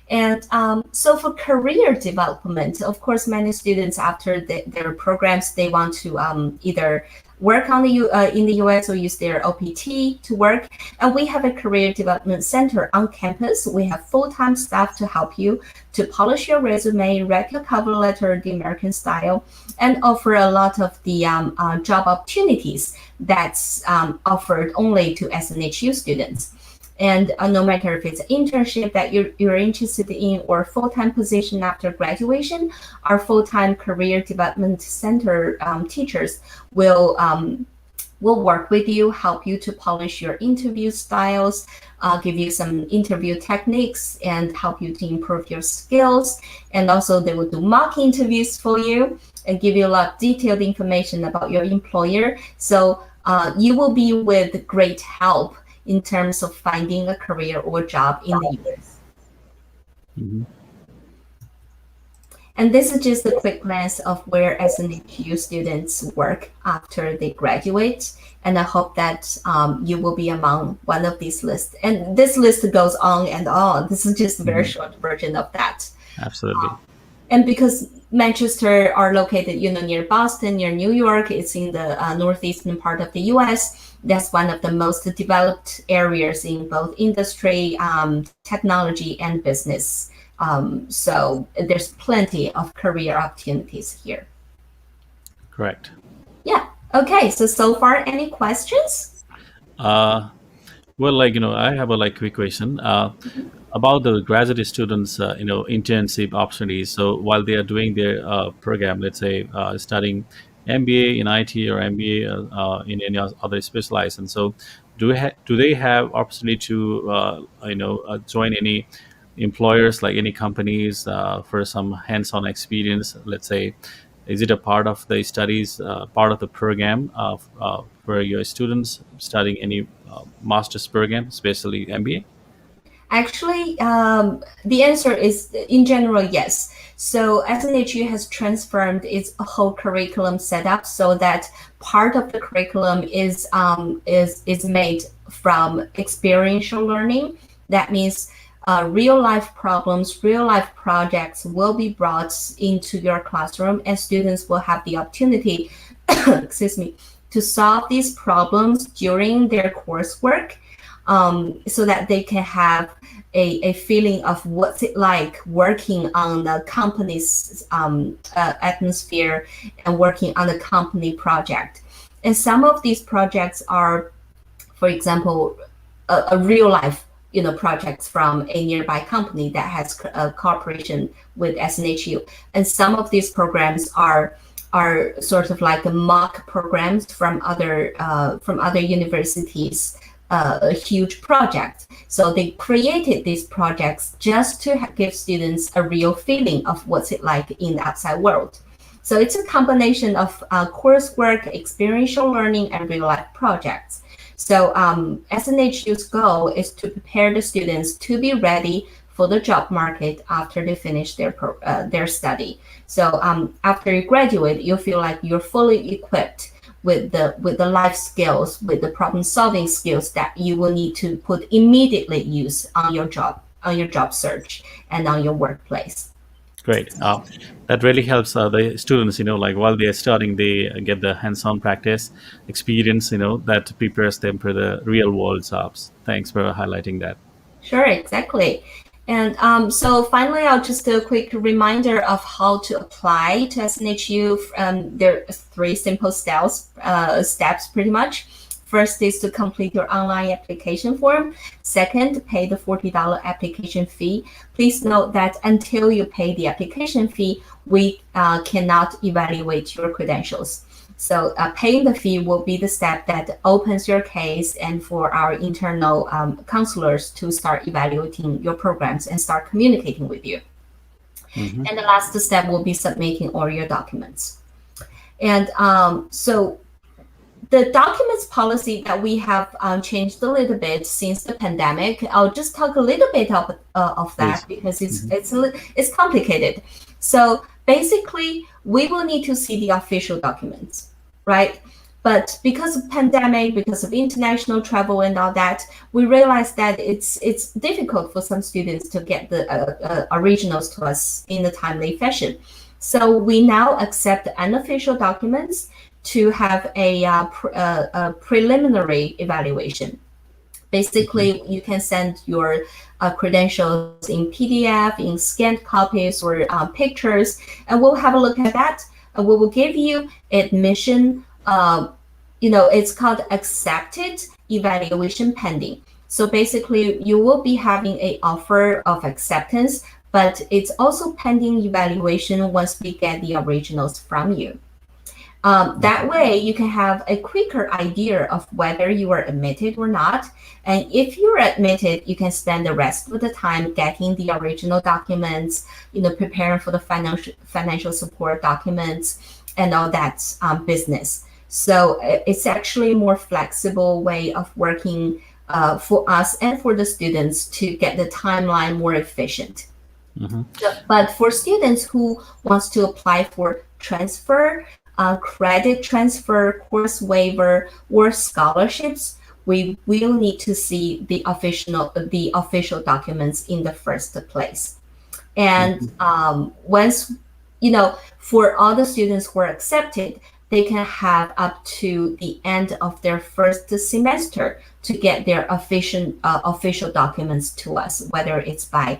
And so for career development, of course, many students after their programs, they want to either work in the US or use their OPT to work. And we have a career development center on campus. We have full-time staff to help you to polish your resume, write your cover letter the American style, and offer a lot of the job opportunities that's offered only to SNHU students. And no matter if it's an internship that you're interested in or full-time position after graduation, our full-time career development center teachers will We'll work with you, help you to polish your interview styles, give you some interview techniques, and help you to improve your skills. And also, they will do mock interviews for you and give you a lot of detailed information about your employer. So you will be with great help in terms of finding a career or job in the US.
Mhm.
And this is just a quick glance of where SNHU students work after they graduate. And I hope that you will be among one of these lists. And this list goes on and on. This is just a very short version of that.
Absolutely.
And because Manchester are located, near Boston, near New York, it's in the northeastern part of the U.S. That's one of the most developed areas in both industry, technology, and business. So there's plenty of career opportunities here.
Correct.
Yeah. Okay. So far, any questions?
Well, I have a quick question about the graduate students, internship opportunities. So while they are doing their program, let's say studying MBA in IT or MBA in any other specialized, and so do they have opportunity to join any employers, like any companies, for some hands-on experience? Let's say, is it a part of the studies, part of the program for your students studying any master's program, especially MBA?
Actually, the answer is in general, yes. So SNHU has transformed its whole curriculum setup so that part of the curriculum is made from experiential learning. That means real life problems, real life projects will be brought into your classroom, and students will have the opportunity, excuse me, to solve these problems during their coursework, so that they can have a feeling of what's it like working on the company's atmosphere and working on the company project. And some of these projects are, for example, a real life projects from a nearby company that has a cooperation with SNHU. And some of these programs are sort of like a mock programs from other universities, a huge project. So they created these projects just to give students a real feeling of what's it like in the outside world. So it's a combination of coursework, experiential learning, and real life projects. So SNHU's goal is to prepare the students to be ready for the job market after they finish their study. So after you graduate, you feel like you're fully equipped with the life skills, with the problem solving skills that you will need to put immediately use on your job search and on your workplace.
Great. That really helps the students, while they're studying, they get the hands-on practice experience, that prepares them for the real world jobs. Thanks for highlighting that.
Sure, exactly. And so finally, I'll just do a quick reminder of how to apply to SNHU. There are three simple steps pretty much. First is to complete your online application form. Second, pay the $40 application fee. Please note that until you pay the application fee, we cannot evaluate your credentials. So paying the fee will be the step that opens your case and for our internal counselors to start evaluating your programs and start communicating with you. Mm-hmm. And the last step will be submitting all your documents. And so the documents policy that we have changed a little bit since the pandemic. I'll just talk a little bit of that because it's complicated. So basically, we will need to see the official documents, right? But because of pandemic, because of international travel and all that, we realized that it's difficult for some students to get the originals to us in a timely fashion. So we now accept unofficial documents to have a preliminary evaluation. Basically, you can send your credentials in PDF, in scanned copies, or pictures, and we'll have a look at that. And we will give you admission. It's called accepted evaluation pending. So basically, you will be having an offer of acceptance, but it's also pending evaluation once we get the originals from you. That way, you can have a quicker idea of whether you are admitted or not. And if you're admitted, you can spend the rest of the time getting the original documents, preparing for the financial support documents and all that business. So it's actually a more flexible way of working for us and for the students to get the timeline more efficient.
Hmm.
But for students who wants to apply for transfer, credit transfer, course waiver, or scholarships, we will need to see the official documents in the first place. And
Hmm.
once, for all the students who are accepted, they can have up to the end of their first semester to get their official documents to us, whether it's by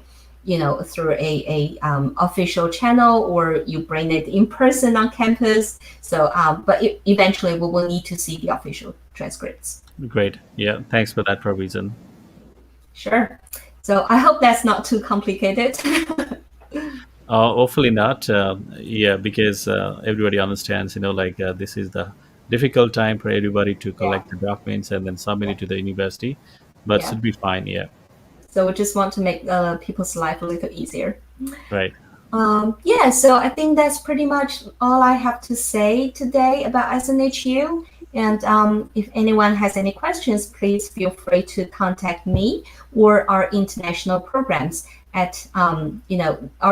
through a official channel or you bring it in person on campus. So but eventually we will need to see the official transcripts.
Great. Yeah. Thanks for that provision.
Sure. So I hope that's not too complicated.
Hopefully not. Yeah, because everybody understands, this is the difficult time for everybody to
Yeah,
collect the documents and then submit it to the university, but
yeah.
should be fine. Yeah.
So we just want to make people's life a little easier.
Right.
Yeah, so I think that's pretty much all I have to say today about SNHU. And if anyone has any questions, please feel free to contact me or our international programs at, our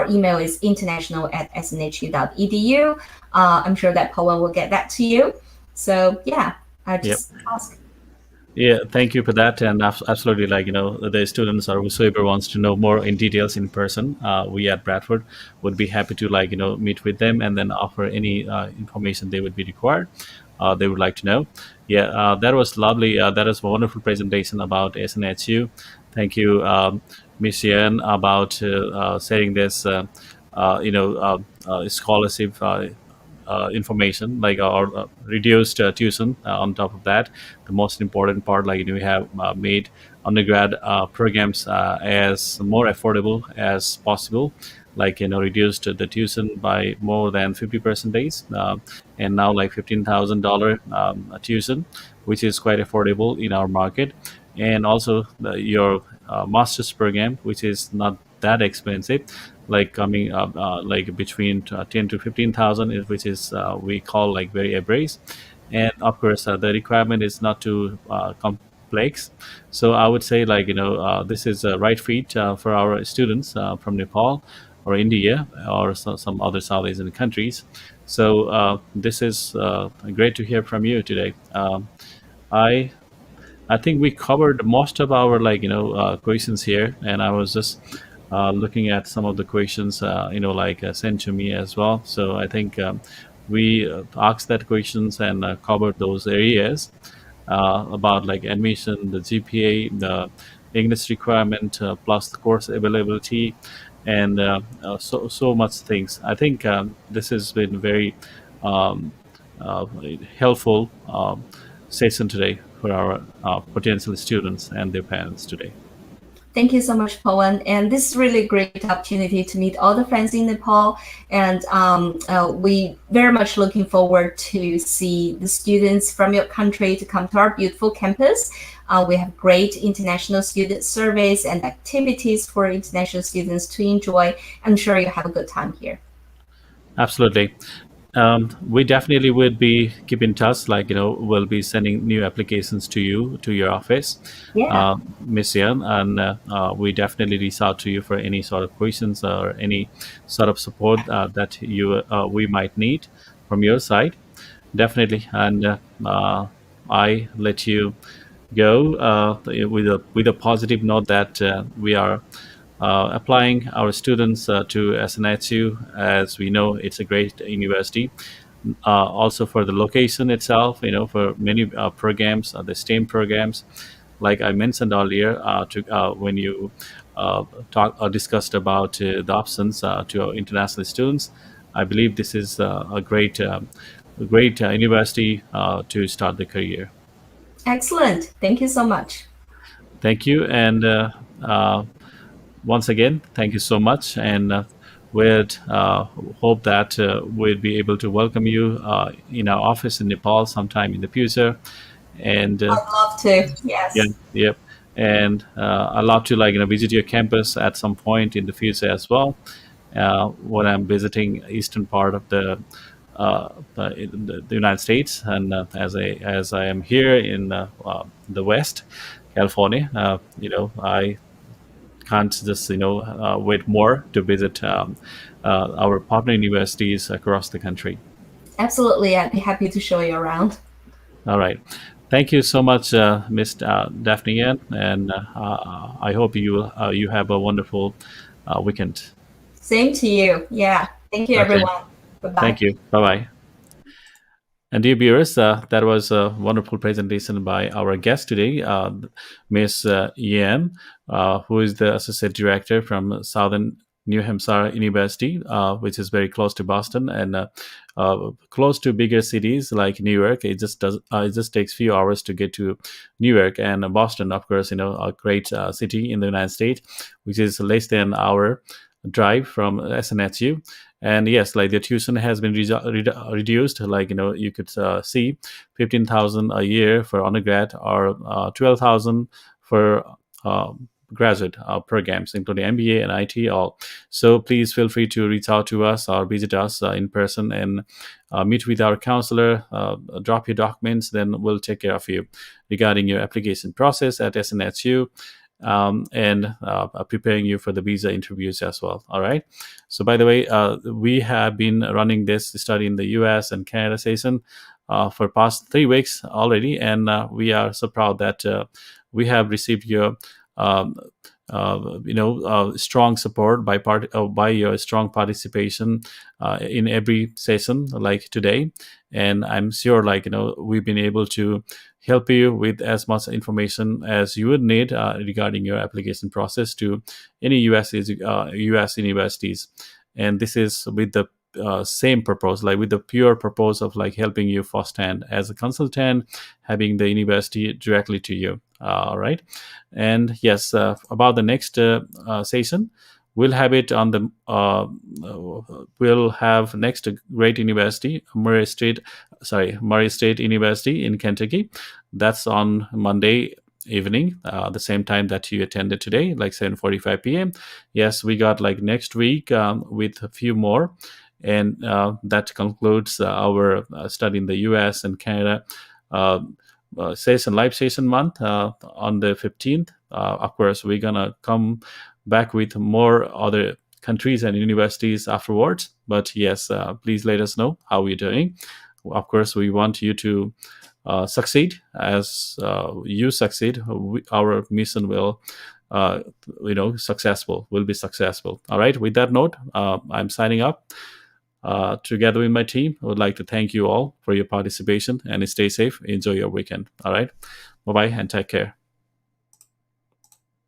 email is international@snhu.edu. I'm sure that Pawan will get that to you. So yeah, I
Yep.
just ask.
Yeah, thank you for that. And absolutely, the students or whosoever wants to know more in details in person, we at Bradford would be happy to meet with them and then offer any information they would be required. They would like to know. Yeah, that was lovely. That was a wonderful presentation about SNHU. Thank you, Ms. Yan, about sharing this, scholarship. Information or reduced tuition on top of that. The most important part, we have made undergrad programs as more affordable as possible, reduced the tuition by more than 50% days, and now like $15,000 tuition, which is quite affordable in our market. And also your master's program, which is not that expensive, coming up between 10 to 15,000, which is we call very average. And of course, the requirement is not too complex. So I would say this is a right fit for our students from Nepal or India or some other South Asian countries. So this is great to hear from you today. I I think we covered most of our questions here, and I was just looking at some of the questions sent to me as well. So I think we asked that questions and covered those areas about admission, the GPA, the English requirement, plus the course availability, and so much things. I think this has been very um, uh, helpful session today for our potential students and their parents today.
Thank you so much, Pawan. And this is really a great opportunity to meet all the friends in Nepal. And we very much looking forward to see the students from your country to come to our beautiful campus. We have great international student surveys and activities for international students to enjoy. I'm sure you have a good time here.
Absolutely. We definitely would be keep in touch. We'll be sending new applications to you to your office,
Yeah,
Miss Yan, and we definitely reach out to you for any sort of questions or any sort of support that you we might need from your side. Definitely, and I let you go with a positive note that we are applying our students to SNHU. As we know, it's a great university. Also for the location itself, for many programs, the STEM programs, like I mentioned earlier, when you talk or discussed about the options to our international students, I believe this is a great university to start the career.
excellent. Thank you so much.
Thank you, and uh, once again, thank you so much, and we'd hope that we'd be able to welcome you in our office in Nepal sometime in the future. And
I'd love to.
yeah,
Yes.
yep. And I'd love to visit your campus at some point in the future as well. When I'm visiting eastern part of the United States, and as I am here in the West, California, I can't just wait more to visit our partner universities across the country.
Absolutely. I'd be happy to show you around.
All right. Thank you so much, Ms. Daphne Yan, and I hope you have a wonderful weekend.
Same to you. Yeah. Thank you,
Okay.
everyone. Bye bye.
Thank you. Bye bye. And dear viewers, that was a wonderful presentation by our guest today, Ms. Yan, who is the Associate Director from Southern New Hampshire University, which is very close to Boston and close to bigger cities like New York. It just takes few hours to get to New York, and Boston, of course, a great city in the United States, which is less than an hour drive from SNHU. And yes, like the tuition has been reduced, you could see 15,000 a year for undergrad, or 12,000 for graduate programs, including MBA and IT all. So please feel free to reach out to us or visit us in person and meet with our counselor, drop your documents, then we'll take care of you regarding your application process at SNHU, and preparing you for the visa interviews as well. All right. So, by the way, we have been running this study in the US and Canada session for past 3 weeks already, and we are so proud that we have received your um, strong support by your strong participation in every session like today. And I'm sure we've been able to help you with as much information as you would need regarding your application process to any US universities. And this is with the same purpose, like with the pure purpose of helping you firsthand as a consultant, having the university directly to you. All right. And yes, about the next session, we'll have it on the we'll have next great university, Murray State University in Kentucky. That's on Monday evening, the same time that you attended today, like 7:45 p.m. Yes, we got next week with a few more, and that concludes our study in the US and Canada live session month on the 15th. Of course, we're gonna come back with more other countries and universities afterwards. But yes, please let us know how we're doing. Of course, we want you to succeed. As you succeed, our mission will will be successful. All right. With that note, I'm signing up. Together with my team, I would like to thank you all for your participation, and stay safe. Enjoy your weekend. All right. Bye bye and take care.